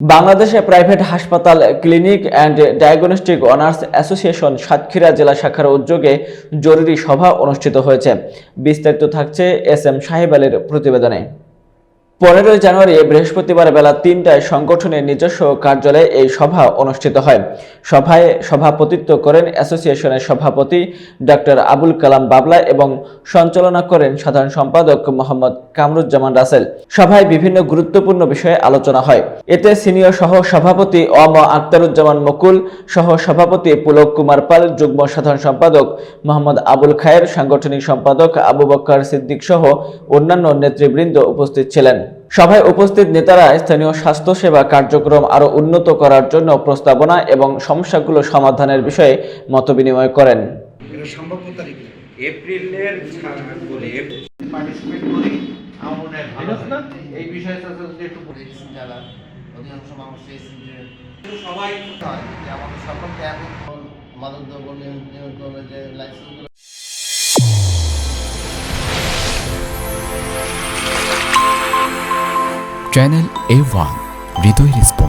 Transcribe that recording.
বাংলাদেশে প্রাইভেট হাসপাতাল, clinic and diagnostic honours association Satkhira জেলা শাখার উদ্যোগে জরুরি সভা অনুষ্ঠিত হয়েছে। বিস্তারিত থাকছে এস এম সাহেব আলীর প্রতিবেদনে। 15 জানুয়ারি বৃহস্পতিবার বেলা 3টায় সংগঠনের নিজস্ব কার্যালয়ে এই সভা অনুষ্ঠিত হয়। সভায় সভাপতিত্ব করেন অ্যাসোসিয়েশনের সভাপতি ডক্টর আবুল কালাম বাবলা এবং সঞ্চালনা করেন সাধারণ সম্পাদক মোহাম্মদ কামরুজ্জামান রাসেল। সভায় বিভিন্ন গুরুত্বপূর্ণ বিষয়ে আলোচনা হয়। এতে সিনিয়র সহ সভাপতি অম আখতারুজ্জামান মুকুল, সহ সভাপতি পুলক কুমার পাল, যুগ্ম সাধারণ সম্পাদক মোহাম্মদ আবুল খায়ের, সাংগঠনিক সম্পাদক আবু বকর সিদ্দিক সহ অন্যান্য নেতৃবৃন্দ উপস্থিত ছিলেন। সভায় উপস্থিত নেতারা স্থানীয় স্বাস্থ্যসেবা কার্যক্রম আরও উন্নত করার জন্য প্রস্তাবনা এবং সমস্যাগুলো সমাধানের বিষয়ে মতবিনিময় করেন। এপ্রিলের বলে পার্টিসিপেট করি আমাদের ভালো না এই বিষয়টা যদি একটু যারা অধিকাংশ মানুষ এই সবাই হয় যে আমাদের সকলকে এখন মাদকদ্রব্য নিয়ন্ত্রণের যে লাইসেন্সগুলো চ্যানেল A1 হৃদয় রেসপন্স।